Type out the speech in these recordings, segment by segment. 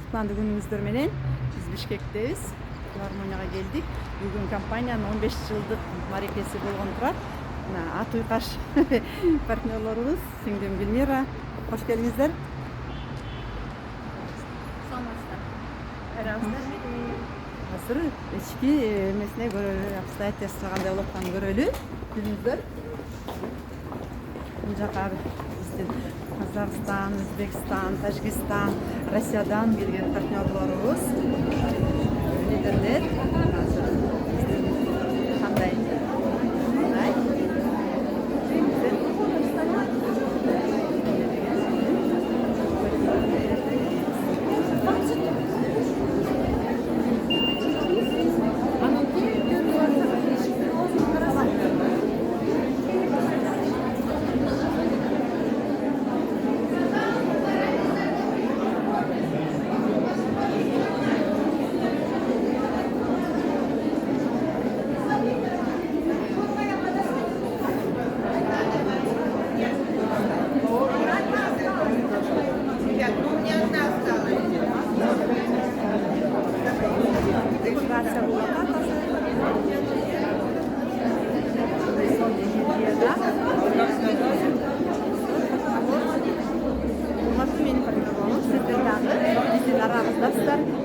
куттуктандуу күнүңүздөр менен. Биз Бишкектебиз. Филармонияга келдик. Бүгүн компаниянын 15 жылдык марекеси болгон турат. Мына ат уйкаш партнерлорубуз, сиңдим Гүлмира. Кош келиңиздер. Саламатсыздар. Азыр ички эмесине көрөлү, обстоятельства кандай болуп атканын көрөлү. Күнүңүздөр. Бул жака биздин Казакстан, Өзбекстан, Тажикстан, Россиядан келген партнерлорубуз. Лидерлер. Кандай?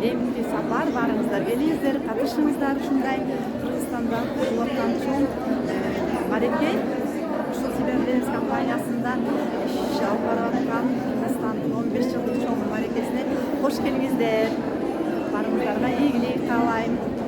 Эмки сапар барыңыздар, келиңиздер, катышыңыздар. Ушундай Кыргызстанда болуп аткан чоң мареке ушул Сибирь компаниясында иш алып бараткан Кыргызстандын 15 жылдык чоң марекесине кош келиңиздер. Барыңыздарга ийгилик каалайм.